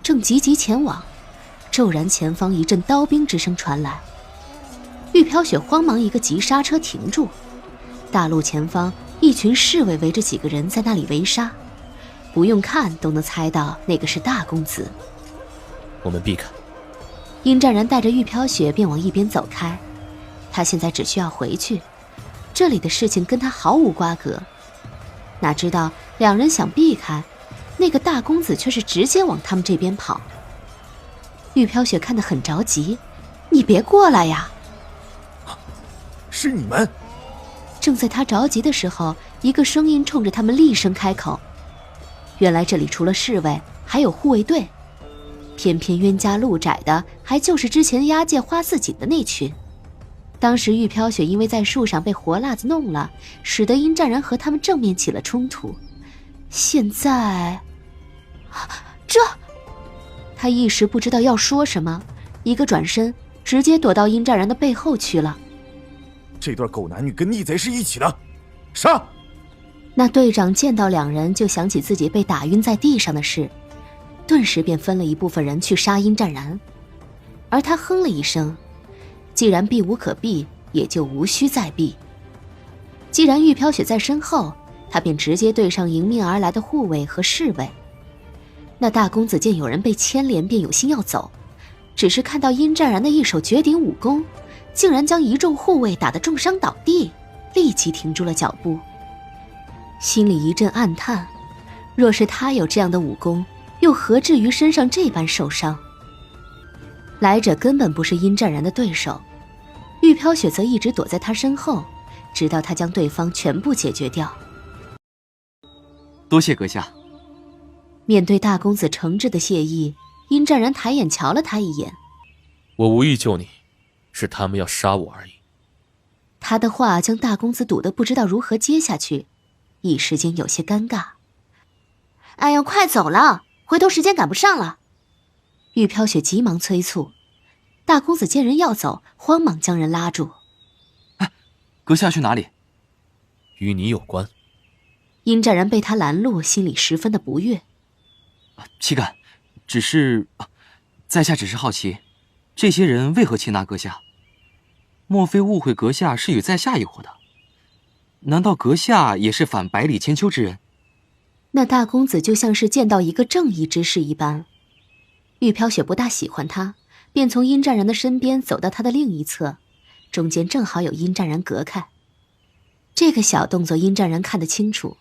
正急急前往，骤然前方一阵刀兵之声传来，玉飘雪慌忙一个急刹车停住。大路前方一群侍卫围着几个人在那里围杀，不用看都能猜到那个是大公子。我们避开。殷湛然带着玉飘雪便往一边走开，他现在只需要回去，这里的事情跟他毫无瓜葛。哪知道两人想避开，那个大公子却是直接往他们这边跑。玉飘雪看得很着急，你别过来呀！是你们！正在他着急的时候，一个声音冲着他们厉声开口。原来这里除了侍卫，还有护卫队，偏偏冤家路窄的还就是之前押解花似锦的那群。当时玉飘雪因为在树上被活辣子弄了，使得殷湛然和他们正面起了冲突。现在他一时不知道要说什么，一个转身直接躲到殷湛然的背后去了。这对狗男女跟逆贼是一起的，杀！那队长见到两人就想起自己被打晕在地上的事，顿时便分了一部分人去杀殷湛然。而他哼了一声，既然避无可避，也就无需再避。既然玉飘雪在身后，他便直接对上迎面而来的护卫和侍卫。那大公子见有人被牵连，便有心要走，只是看到殷湛然的一手绝顶武功，竟然将一众护卫打得重伤倒地，立即停住了脚步。心里一阵暗叹，若是他有这样的武功，又何至于身上这般受伤？来者根本不是殷湛然的对手，玉飘雪则一直躲在他身后，直到他将对方全部解决掉。多谢阁下。面对大公子诚挚的谢意，殷湛然抬眼瞧了他一眼。我无意救你，是他们要杀我而已。他的话将大公子堵得不知道如何接下去，一时间有些尴尬。哎呀，快走了，回头时间赶不上了。玉飘雪急忙催促，大公子见人要走，慌忙将人拉住。阁下去哪里？与你有关。殷湛然被他拦路，心里十分的不悦。岂敢，只是在下只是好奇，这些人为何擒拿阁下？莫非误会阁下是与在下一伙的？难道阁下也是反百里千秋之人？那大公子就像是见到一个正义之士一般。玉飘雪不大喜欢他，便从殷湛然的身边走到他的另一侧，中间正好有殷湛然隔开。这个小动作殷湛然看得清楚，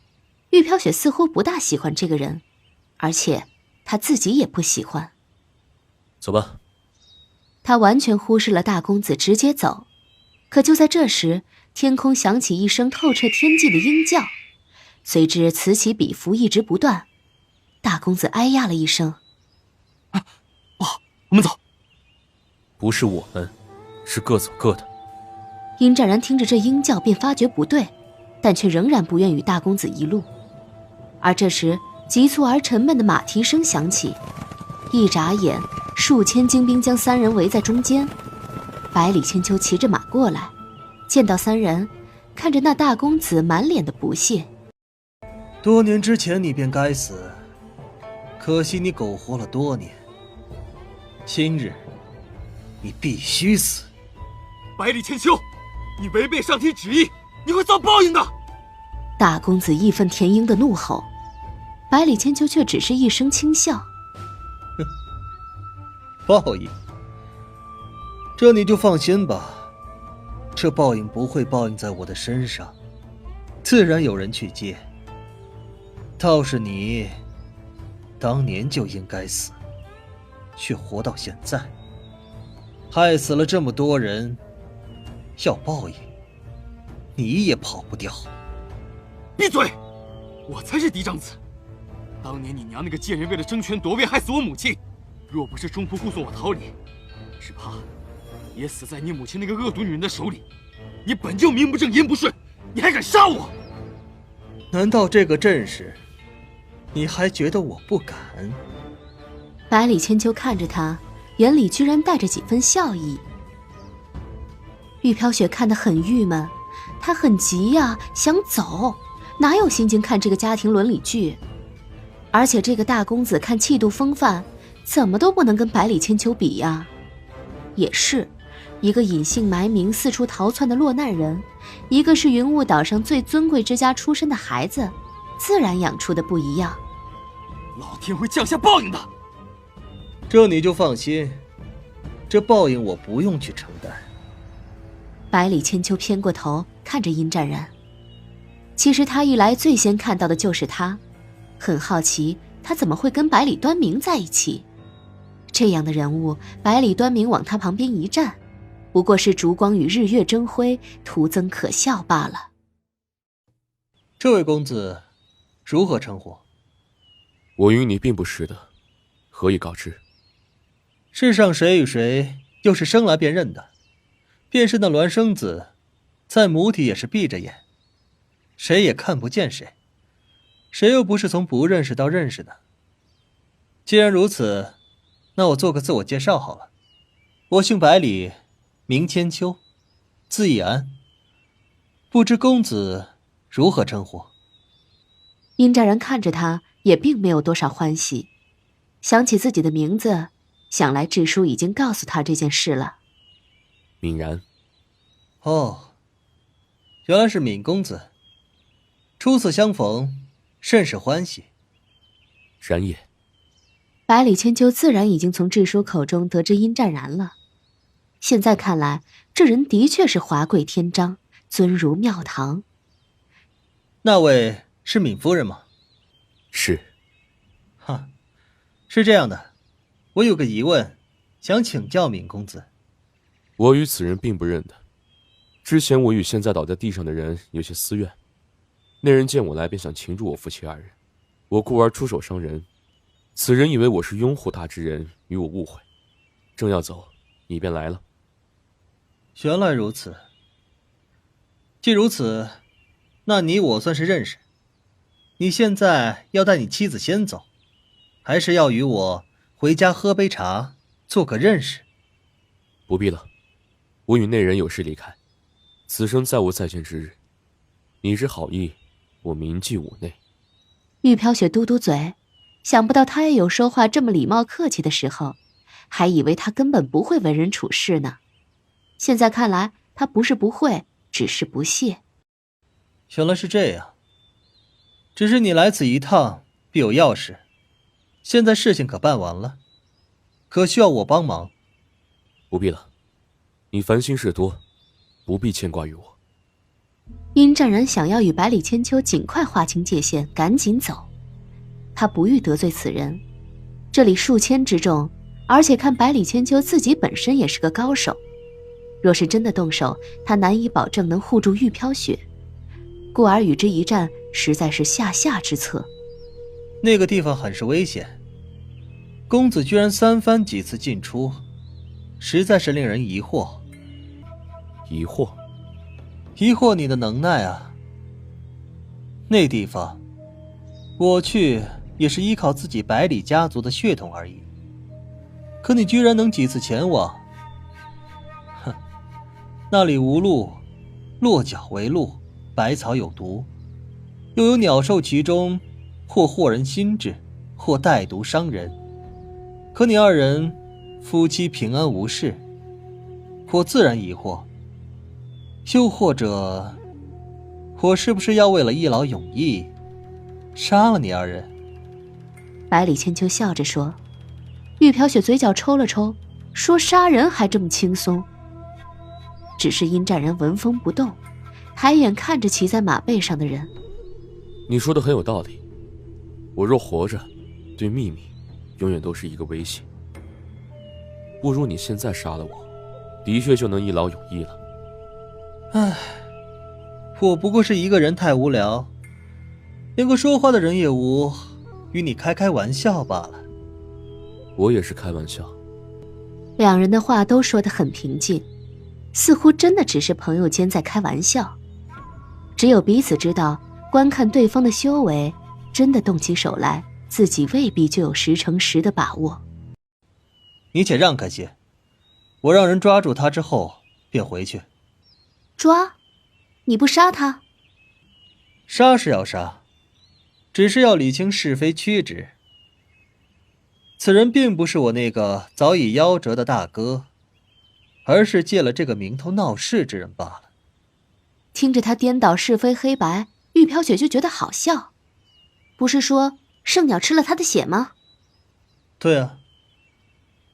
玉飘雪似乎不大喜欢这个人，而且他自己也不喜欢。走吧。他完全忽视了大公子，直接走。可就在这时，天空响起一声透彻天际的鹰叫，随之此起彼伏，一直不断。大公子哎呀了一声。不好，我们走。不是我们，是各走各的。殷湛然听着这鹰叫便发觉不对，但却仍然不愿与大公子一路。而这时急促而沉闷的马蹄声响起，一眨眼数千精兵将三人围在中间。百里千秋骑着马过来，见到三人，看着那大公子满脸的不屑。多年之前你便该死，可惜你苟活了多年，今日你必须死。百里千秋，你违背上天旨意，你会遭报应的！大公子义愤填膺的怒吼，百里千秋却只是一声轻笑。哼，报应？这你就放心吧，这报应不会报应在我的身上，自然有人去接。倒是你，当年就应该死，却活到现在，害死了这么多人，要报应，你也跑不掉。闭嘴！我才是嫡长子。当年你娘那个贱人为了争权夺位害死我母亲，若不是中仆护送我逃离，只怕也死在你母亲那个恶毒女人的手里。你本就名不正言不顺，你还敢杀我？难道这个阵势，你还觉得我不敢？百里千秋看着他，眼里居然带着几分笑意。玉飘雪看得很郁闷，她很急呀，想走，哪有心情看这个家庭伦理剧？而且这个大公子看气度风范，怎么都不能跟百里千秋比呀。也是，一个隐姓埋名四处逃窜的落难人，一个是云雾岛上最尊贵之家出身的孩子，自然养出的不一样。老天会降下报应的。这你就放心，这报应我不用去承担。百里千秋偏过头看着殷湛然，其实他一来最先看到的就是他，很好奇他怎么会跟百里端明在一起。这样的人物，百里端明往他旁边一站，不过是烛光与日月争辉，徒增可笑罢了。这位公子如何称呼？我与你并不识得，何以告知？世上谁与谁又是生来便认的？便是那孪生子，在母体也是闭着眼，谁也看不见谁，谁又不是从不认识到认识的？既然如此，那我做个自我介绍好了。我姓百里，名千秋，字易安。不知公子如何称呼？殷湛然看着他，也并没有多少欢喜，想起自己的名字，想来智叔已经告诉他这件事了。泯然。哦，原来是闵公子。初次相逢，甚是欢喜。然也。百里千秋自然已经从智叔口中得知殷湛然了。现在看来，这人的确是华贵天章，尊如庙堂。那位是闵夫人吗？是。哈，是这样的，我有个疑问，想请教闵公子。我与此人并不认得，之前我与现在倒在地上的人有些私怨，那人见我来便想擒住我夫妻二人，我故而出手伤人，此人以为我是拥护他之人，与我误会，正要走，你便来了。原来如此。既如此，那你我算是认识。你现在要带你妻子先走，还是要与我回家喝杯茶，做个认识？不必了，我与那人有事离开，此生再无再见之日。你之好意，我铭记吾内。玉飘雪嘟嘟嘴，想不到他也有说话这么礼貌客气的时候，还以为他根本不会为人处事呢。现在看来，他不是不会，只是不屑。原来是这样。只是你来此一趟，必有要事。现在事情可办完了，可需要我帮忙？不必了，你烦心事多，不必牵挂于我。殷湛然想要与百里千秋尽快划清界限，赶紧走。他不欲得罪此人，这里数千之众，而且看百里千秋自己本身也是个高手，若是真的动手，他难以保证能护住玉飘雪，故而与之一战实在是下之策。那个地方很是危险，公子居然三番几次进出，实在是令人疑惑。疑惑？疑惑你的能耐啊。那地方我去也是依靠自己百里家族的血统而已，可你居然能几次前往。哼，那里无路，落脚为路，百草有毒，又有鸟兽其中，或惑人心智，或带毒伤人。可你二人夫妻平安无事，我自然疑惑。又或者，我是不是要为了一劳永逸，杀了你二人？百里千秋笑着说。玉飘雪嘴角抽了抽，说杀人还这么轻松。只是殷湛然纹风不动，抬眼看着骑在马背上的人。你说的很有道理，我若活着，对秘密永远都是一个威胁。不如你现在杀了我，的确就能一劳永逸了。唉，我不过是一个人太无聊，连个说话的人也无，与你开玩笑罢了。我也是开玩笑。两人的话都说得很平静，似乎真的只是朋友间在开玩笑。只有彼此知道，观看对方的修为，真的动起手来，自己未必就有10%的把握。你且让开些，我让人抓住他之后便回去。抓？你不杀他？杀是要杀，只是要理清是非曲直。此人并不是我那个早已夭折的大哥，而是借了这个名头闹事之人罢了。听着他颠倒是非黑白，玉飘雪就觉得好笑。不是说圣鸟吃了他的血吗？对啊，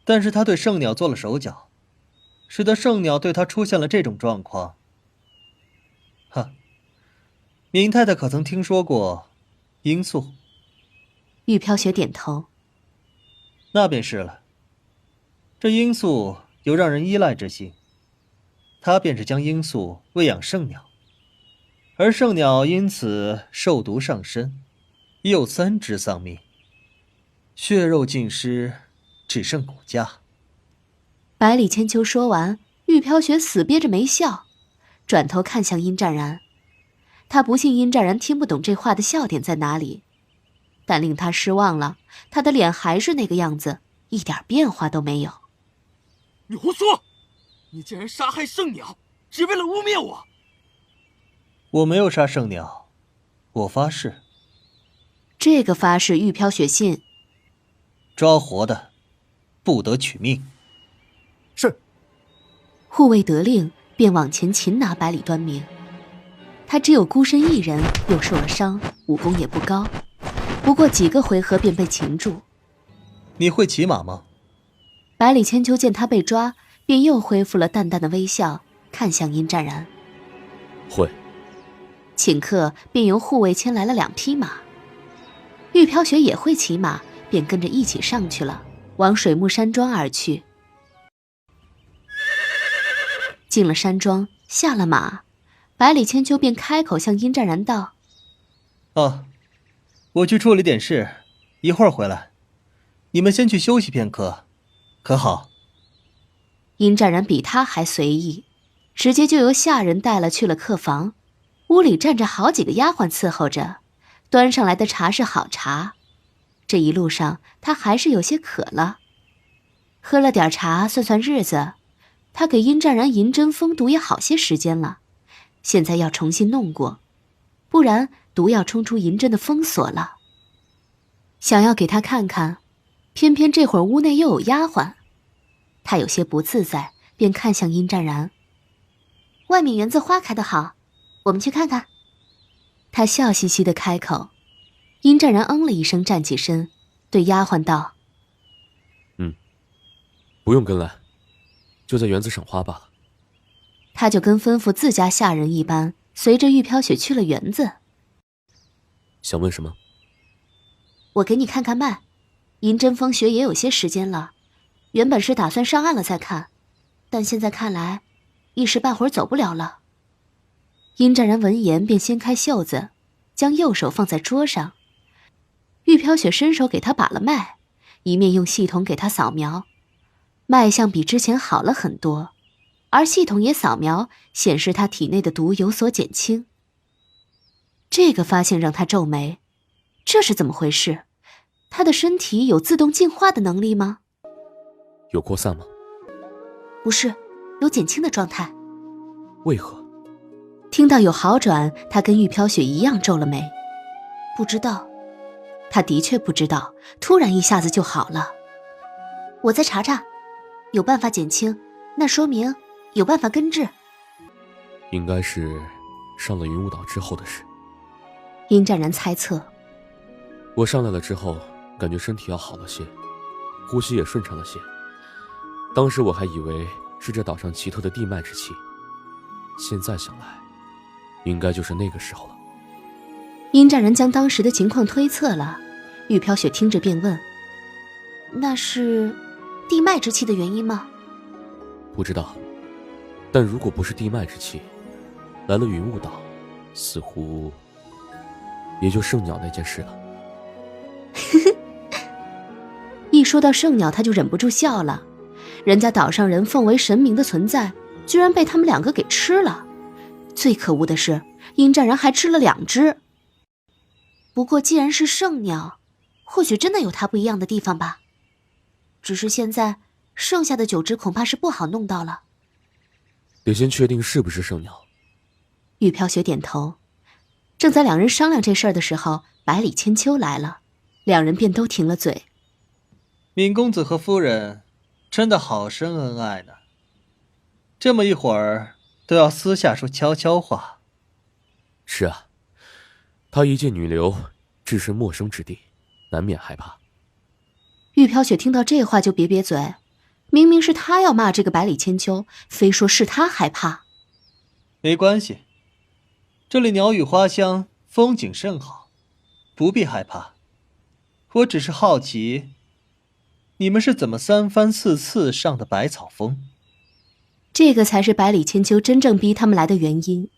但是他对圣鸟做了手脚，使得圣鸟对他出现了这种状况。哈，闵太太可曾听说过罂粟？玉飘雪点头。那便是了。这罂粟有让人依赖之性，他便是将罂粟喂养圣鸟，而圣鸟因此受毒上身，已有3只丧命，血肉尽失，只剩骨架。百里千秋说完，玉飘雪死憋着没笑，转头看向殷湛然。他不信殷湛然听不懂这话的笑点在哪里，但令他失望了，他的脸还是那个样子，一点变化都没有。你胡说！你竟然杀害圣鸟，只为了污蔑我！我没有杀圣鸟，我发誓。这个发誓玉飘雪信。抓活的，不得取命。是。护卫得令，便往前擒拿百里端明。他只有孤身一人，又受了伤，武功也不高，不过几个回合便被擒住。你会骑马吗？百里千秋见他被抓，便又恢复了淡淡的微笑，看向殷湛然。会。顷刻便由护卫牵来了2匹马。玉飘雪也会骑马，便跟着一起上去了，往水木山庄而去。进了山庄，下了马，百里千秋便开口向殷湛然道：我去处理点事，一会儿回来，你们先去休息片刻，可好？殷湛然比他还随意，直接就由下人带了去了客房。屋里站着好几个丫鬟伺候着，端上来的茶是好茶。这一路上他还是有些渴了，喝了点茶算算日子，他给殷湛然银针封毒也好些时间了，现在要重新弄过，不然毒要冲出银针的封锁了。想要给他看看，偏偏这会儿屋内又有丫鬟，他有些不自在，便看向殷湛然。外面园子花开得好，我们去看看。他笑嘻嘻地开口。殷湛然嗯了一声，站起身，对丫鬟道：不用跟来，就在园子赏花罢了。他就跟吩咐自家下人一般，随着玉飘雪去了园子。想问什么？我给你看看脉，银针封穴也有些时间了，原本是打算上岸了再看，但现在看来一时半会儿走不了了。殷湛然闻言便掀开袖子，将右手放在桌上。玉飘雪伸手给他把了脉，一面用系统给他扫描，脉象比之前好了很多，而系统也扫描显示他体内的毒有所减轻。这个发现让他皱眉，这是怎么回事？他的身体有自动净化的能力吗？有扩散吗？不是，有减轻的状态。为何？听到有好转，他跟玉飘雪一样皱了眉。不知道。他的确不知道，突然一下子就好了。我再查查，有办法减轻，那说明有办法根治。应该是上了云雾岛之后的事。殷湛然猜测。我上来了之后，感觉身体要好了些，呼吸也顺畅了些。当时我还以为是这岛上奇特的地脉之气，现在想来，应该就是那个时候了。殷湛然将当时的情况推测了，玉飘雪听着便问：那是地脉之气的原因吗？不知道，但如果不是地脉之气，来了云雾岛，似乎也就圣鸟那件事了。一说到圣鸟，他就忍不住笑了。人家岛上人奉为神明的存在，居然被他们2个给吃了。最可恶的是，殷湛然还吃了2只。不过既然是圣鸟，或许真的有它不一样的地方吧。只是现在剩下的9只恐怕是不好弄到了。得先确定是不是圣鸟。玉飘雪点头。正在2人商量这事儿的时候，百里千秋来了，2人便都停了嘴。闵公子和夫人真的好生恩爱呢，这么一会儿都要私下说悄悄话。是啊，他一介女流，置身陌生之地，难免害怕。玉飘雪听到这话就瘪瘪嘴，明明是他要骂这个百里千秋，非说是他害怕。没关系，这里鸟语花香，风景甚好，不必害怕。我只是好奇，你们是怎么3番4次上的百草峰？这个才是百里千秋真正逼他们来的原因。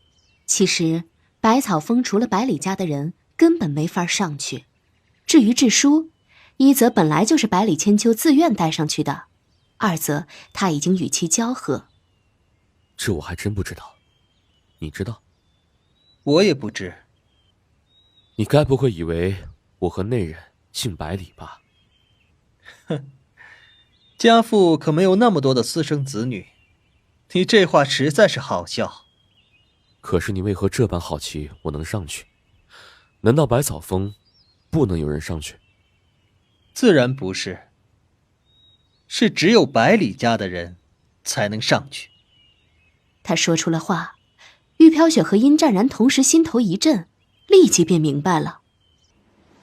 其实百草峰除了百里家的人，根本没法上去。至于智书，一则本来就是百里千秋自愿带上去的，二则他已经与其交合。这我还真不知道，你知道？我也不知。你该不会以为我和那人姓百里吧？哼，家父可没有那么多的私生子女，你这话实在是好笑。可是你为何这般好奇我能上去？难道百草峰不能有人上去？自然不是，是只有百里家的人才能上去。他说出了话，玉飘雪和殷湛然同时心头一震，立即便明白了。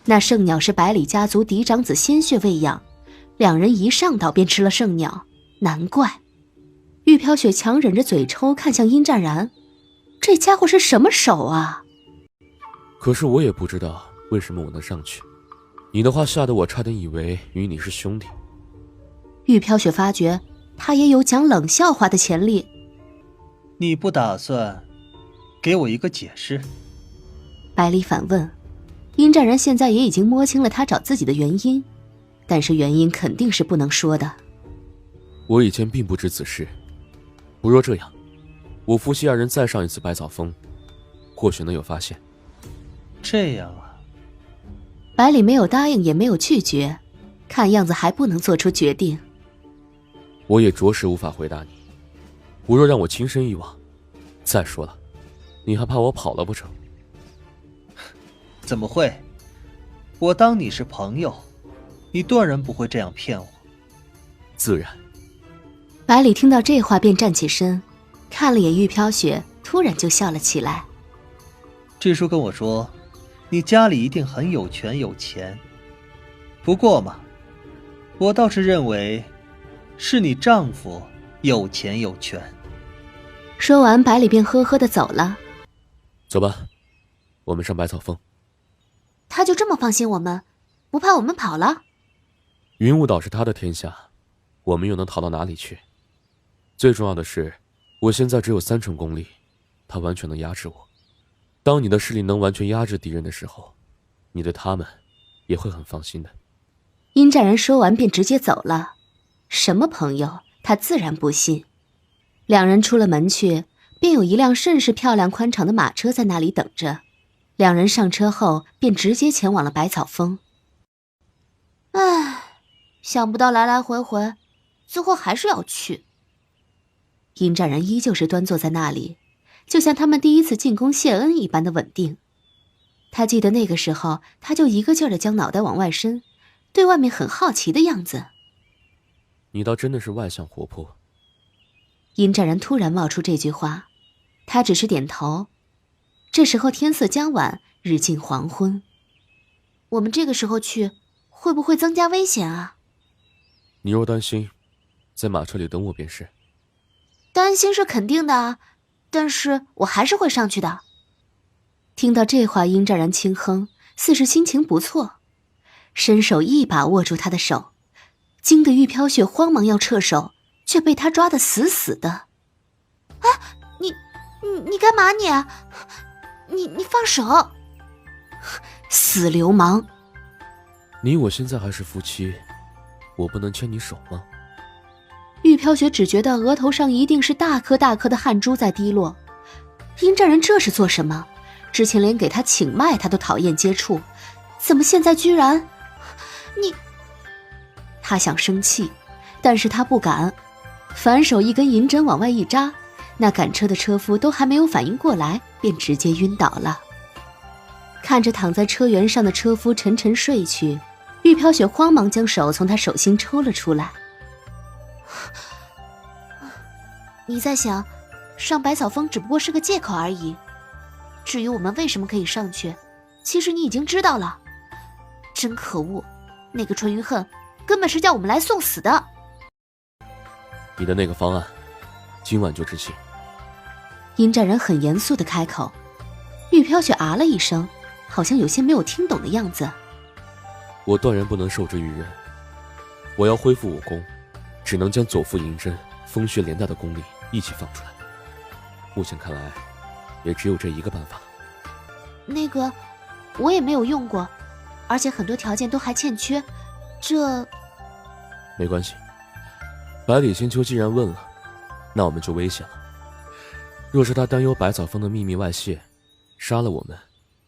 那圣鸟是百里家族嫡长子鲜血喂养，两人一上岛便吃了圣鸟，难怪。玉飘雪强忍着嘴抽看向殷湛然，这家伙是什么手啊？可是我也不知道为什么我能上去，你的话吓得我差点以为与你是兄弟。玉飘雪发觉他也有讲冷笑话的潜力。你不打算给我一个解释？百里反问。殷湛然现在也已经摸清了他找自己的原因，但是原因肯定是不能说的。我以前并不知此事，不若这样，我夫妻二人再上一次百草峰，或许能有发现。这样啊。百里没有答应，也没有拒绝，看样子还不能做出决定。我也着实无法回答你，不若让我亲身一往。再说了，你还怕我跑了不成？怎么会？我当你是朋友，你断然不会这样骗我。自然。百里听到这话便站起身，看了眼玉飘雪，突然就笑了起来。智叔跟我说，你家里一定很有权有钱。不过嘛，我倒是认为，是你丈夫有钱有权。说完，百里便呵呵地走了。走吧，我们上百草峰。他就这么放心我们，不怕我们跑了？云雾岛是他的天下，我们又能逃到哪里去？最重要的是，我现在只有3成功力，他完全能压制我。当你的势力能完全压制敌人的时候，你对他们也会很放心的。殷湛然说完便直接走了。什么朋友，他自然不信。两人出了门去，便有一辆甚是漂亮宽敞的马车在那里等着。两人上车后便直接前往了百草峰。唉，想不到来来回回，最后还是要去。殷湛然依旧是端坐在那里，就像他们第一次进宫谢恩一般的稳定。他记得那个时候，他就一个劲儿地将脑袋往外伸，对外面很好奇的样子。你倒真的是外向活泼。殷湛然突然冒出这句话，他只是点头。这时候天色将晚，日近黄昏。我们这个时候去，会不会增加危险啊？你若担心，在马车里等我便是。担心是肯定的啊，但是我还是会上去的。听到这话，殷湛然轻哼，似是心情不错，伸手一把握住他的手，惊得玉飘雪慌忙要撤手，却被他抓得死死的。啊，你干嘛你？你放手！死流氓！你我现在还是夫妻，我不能牵你手吗？玉飘雪只觉得额头上一定是大颗大颗的汗珠在滴落。殷湛然这是做什么？之前连给他请脉他都讨厌接触，怎么现在居然……他想生气，但是他不敢，反手一根银针往外一扎，那赶车的车夫都还没有反应过来，便直接晕倒了。看着躺在车辕上的车夫沉沉睡去，玉飘雪慌忙将手从他手心抽了出来。你在想，上百草峰只不过是个借口而已。至于我们为什么可以上去，其实你已经知道了。真可恶，那个纯欲恨根本是叫我们来送死的。你的那个方案，今晚就执行。殷战人很严肃地开口。玉飘雪啊了一声，好像有些没有听懂的样子。我断然不能受制于人，我要恢复武功，只能将左腹银针、风穴连带的功力一起放出来。目前看来，也只有这一个办法。那个，我也没有用过，而且很多条件都还欠缺，这……没关系，百里千秋既然问了，那我们就危险了。若是他担忧百草峰的秘密外泄，杀了我们，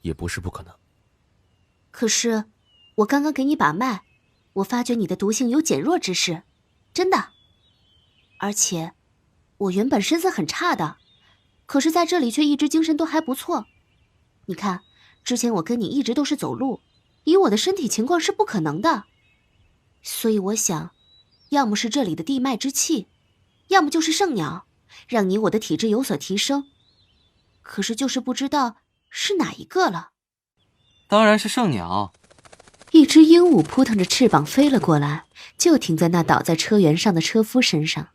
也不是不可能。可是，我刚刚给你把脉，我发觉你的毒性有减弱之势，真的。而且，我原本身子很差的，可是在这里却一直精神都还不错。你看，之前我跟你一直都是走路，以我的身体情况是不可能的。所以我想，要么是这里的地脉之气，要么就是圣鸟，让你我的体质有所提升。可是就是不知道是哪一个了。当然是圣鸟。一只鹦鹉扑腾着翅膀飞了过来，就停在那倒在车辕上的车夫身上，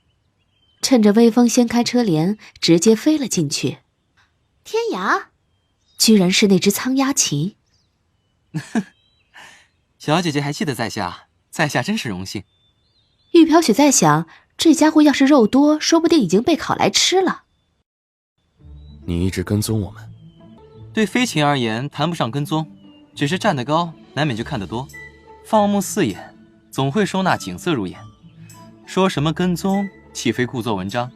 趁着微风掀开车帘，直接飞了进去。天涯，居然是那只苍鸦旗。小姐姐还记得在下，在下真是荣幸。玉飘雪在想，这家伙要是肉多，说不定已经被烤来吃了。你一直跟踪我们？对飞禽而言，谈不上跟踪，只是站得高，难免就看得多。放目四眼，总会收纳景色入眼。说什么跟踪，岂非故作文章？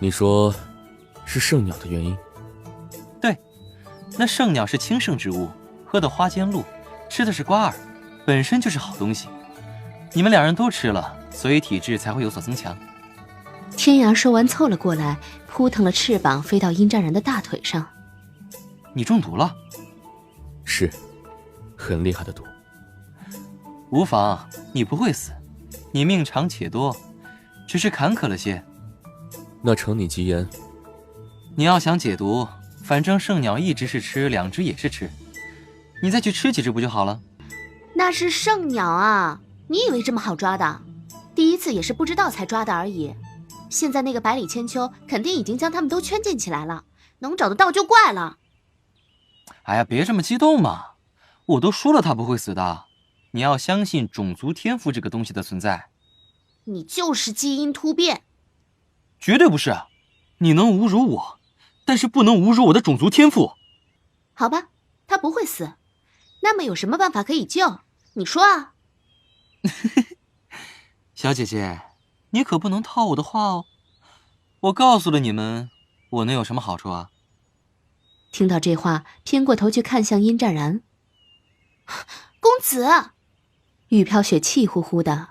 你说，是圣鸟的原因？对，那圣鸟是清圣之物，喝的花间露，吃的是瓜儿，本身就是好东西。你们两人都吃了，所以体质才会有所增强。天涯说完凑了过来，扑腾了翅膀飞到殷战人的大腿上。你中毒了？是，很厉害的毒。无妨，你不会死，你命长且多，只是坎坷了些。那承你吉言。你要想解毒，反正圣鸟一只是吃，两只也是吃，你再去吃几只不就好了？那是圣鸟啊，你以为这么好抓的？第一次也是不知道才抓的而已。现在那个百里千秋肯定已经将他们都圈禁起来了，能找得到就怪了。哎呀，别这么激动嘛！我都说了他不会死的，你要相信种族天赋这个东西的存在。你就是基因突变。绝对不是，你能侮辱我，但是不能侮辱我的种族天赋。好吧，他不会死，那么有什么办法可以救？你说啊。小姐姐，你可不能套我的话哦。我告诉了你们，我能有什么好处啊？听到这话，偏过头去看向殷战然。公子！玉飘雪气呼呼的，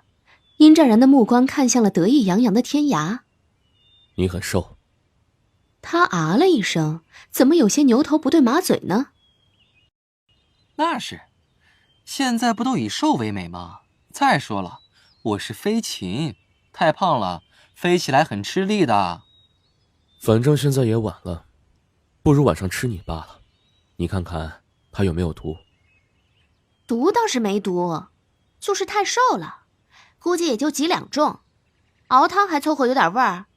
殷战然的目光看向了得意洋洋的天涯。你很瘦。他啊了一声，怎么有些牛头不对马嘴呢？那是，现在不都以瘦为美吗？再说了，我是飞禽，太胖了，飞起来很吃力的。反正现在也晚了，不如晚上吃你罢了。你看看它有没有毒？毒倒是没毒，就是太瘦了，估计也就几两重。熬汤还凑合有点味儿，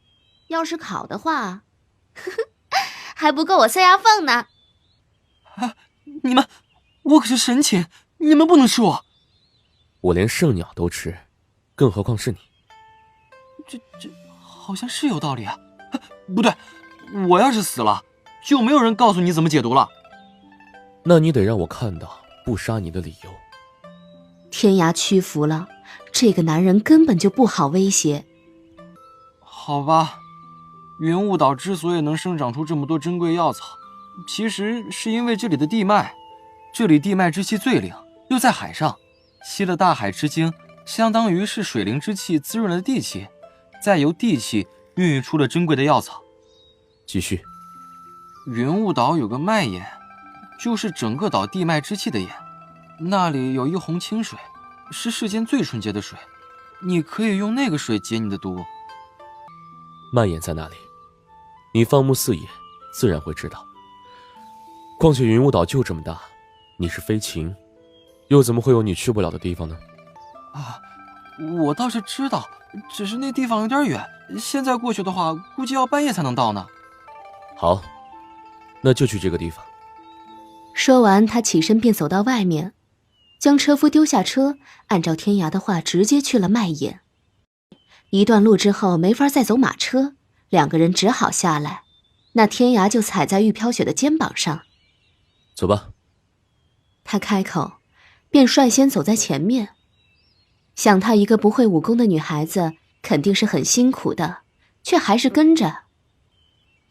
要是烤的话，呵呵，还不够我塞牙缝呢。啊，你们，我可是神禽，你们不能吃我。我连圣鸟都吃，更何况是你。这好像是有道理啊。不对，我要是死了，就没有人告诉你怎么解毒了。那你得让我看到不杀你的理由。天涯屈服了，这个男人根本就不好威胁。好吧，云雾岛之所以能生长出这么多珍贵药草，其实是因为这里的地脉。这里地脉之气最灵，又在海上，吸了大海之精，相当于是水灵之气滋润了地气，再由地气孕育出了珍贵的药草。继续。云雾岛有个脉眼，就是整个岛地脉之气的眼，那里有一泓清水，是世间最纯洁的水，你可以用那个水解你的毒。蔓延在那里，你放目四野，自然会知道。况且云雾岛就这么大，你是飞禽，又怎么会有你去不了的地方呢？啊，我倒是知道，只是那地方有点远，现在过去的话，估计要半夜才能到呢。好，那就去这个地方。说完，他起身便走到外面，将车夫丢下车，按照天涯的话直接去了麦野。一段路之后没法再走马车，两个人只好下来，那天涯就踩在玉飘雪的肩膀上。走吧。他开口，便率先走在前面。想她一个不会武功的女孩子，肯定是很辛苦的，却还是跟着。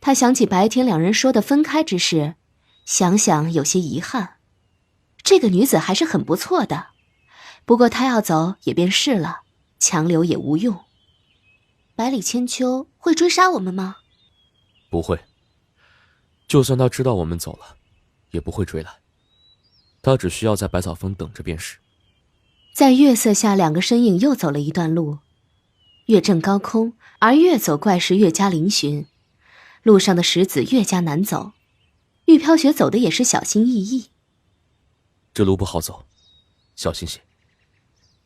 他想起白天两人说的分开之事，想想有些遗憾。这个女子还是很不错的，不过她要走也便是了，强留也无用。百里千秋会追杀我们吗？不会，就算他知道我们走了，也不会追来。他只需要在百草峰等着便是。在月色下，两个身影又走了一段路，月正高空，而越走怪事越加嶙峋，路上的石子越加难走。玉飘雪走的也是小心翼翼。这路不好走，小心些。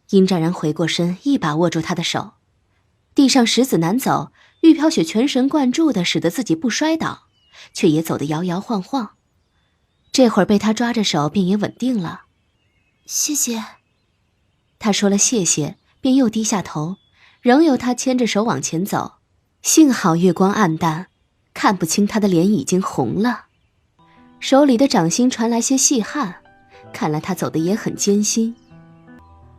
殷湛然回过身，一把握住他的手。地上石子难走，玉飘雪全神贯注地使得自己不摔倒，却也走得摇摇晃晃。这会儿被他抓着手，便也稳定了。谢谢。他说了谢谢，便又低下头，仍由他牵着手往前走。幸好月光暗淡，看不清他的脸已经红了，手里的掌心传来些细汗，看来他走得也很艰辛。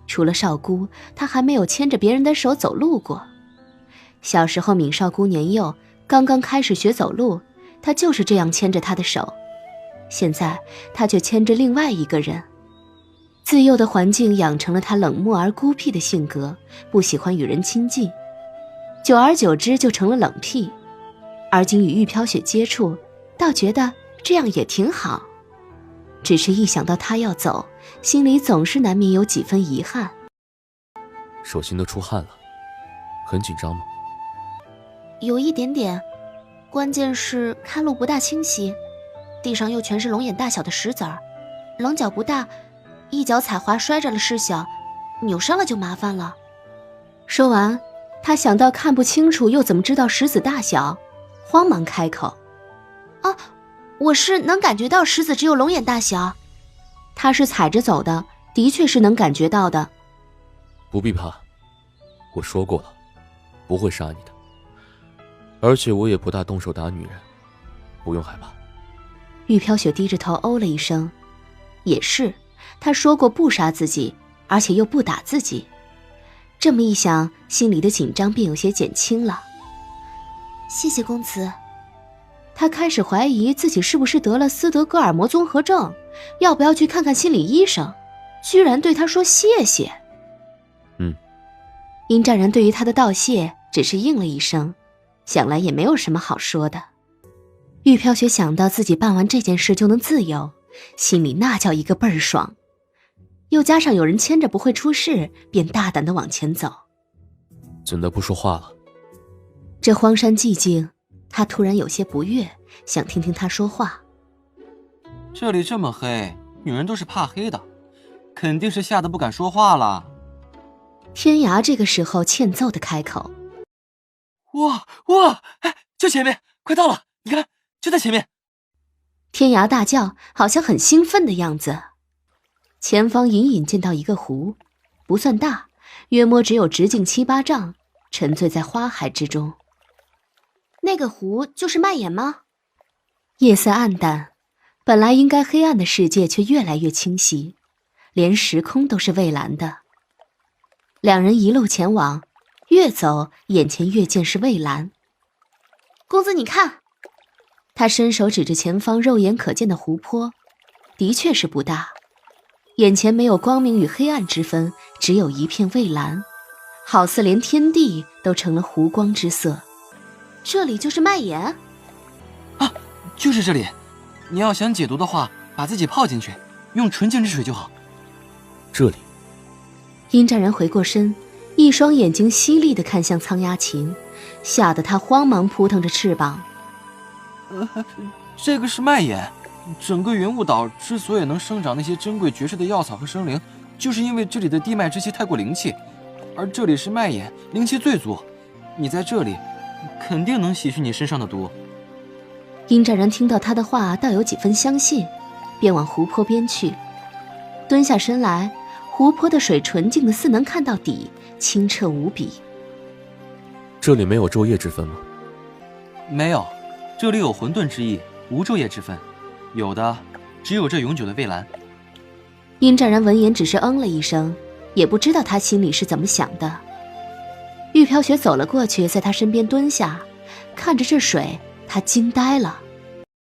除了少姑，他还没有牵着别人的手走路过。小时候闵少姑年幼，刚刚开始学走路，他就是这样牵着她的手。现在他却牵着另外一个人。自幼的环境养成了他冷漠而孤僻的性格，不喜欢与人亲近，久而久之就成了冷僻。而今与玉飘雪接触，倒觉得这样也挺好。只是一想到他要走，心里总是难免有几分遗憾。手心都出汗了，很紧张吗？有一点点，关键是看路不大清晰，地上又全是龙眼大小的石子儿，棱角不大，一脚踩滑摔着了事小，扭伤了就麻烦了。说完，他想到看不清楚又怎么知道石子大小，慌忙开口：啊，我是能感觉到石子只有龙眼大小。他是踩着走的，的确是能感觉到的。不必怕，我说过了，不会杀你的。而且我也不大动手打女人，不用害怕。玉飘雪低着头哦了一声，也是，他说过不杀自己，而且又不打自己。这么一想，心里的紧张便有些减轻了。谢谢公子。他开始怀疑自己是不是得了斯德哥尔摩综合症，要不要去看看心理医生，居然对他说谢谢。殷湛然对于他的道谢只是应了一声，想来也没有什么好说的。玉飘雪想到自己办完这件事就能自由，心里那叫一个倍儿爽，又加上有人牵着不会出事，便大胆地往前走。怎的不说话了？这荒山寂静，他突然有些不悦，想听听他说话。这里这么黑，女人都是怕黑的，肯定是吓得不敢说话了。天涯这个时候欠揍地开口：哇，哎，就前面，快到了，你看，就在前面。天涯大叫，好像很兴奋的样子。前方隐隐见到一个湖，不算大，约摸只有直径7、8丈，沉醉在花海之中。那个湖就是麦眼吗？夜色暗淡，本来应该黑暗的世界却越来越清晰，连时空都是蔚蓝的。两人一路前往，越走眼前越见是蔚蓝。公子你看，他伸手指着前方肉眼可见的湖泊，的确是不大，眼前没有光明与黑暗之分，只有一片蔚蓝，好似连天地都成了湖光之色。这里就是麦眼？啊，就是这里。你要想解毒的话，把自己泡进去，用纯净之水就好。这里。殷战然回过身，一双眼睛犀利地看向苍鸦琴，吓得他慌忙扑腾着翅膀。这个是脉眼。整个云雾岛之所以能生长那些珍贵绝世的药草和生灵，就是因为这里的地脉之气太过灵气，而这里是脉眼，灵气最足。你在这里，肯定能洗去你身上的毒。殷战然听到他的话，倒有几分相信，便往湖泊边去。蹲下身来，湖泊的水纯净的似能看到底，清澈无比。这里没有昼夜之分吗？没有，这里有混沌之意，无昼夜之分。有的只有这永久的蔚蓝。殷战然闻言只是嗯了一声，也不知道他心里是怎么想的。玉飘雪走了过去，在他身边蹲下，看着这水，他惊呆了。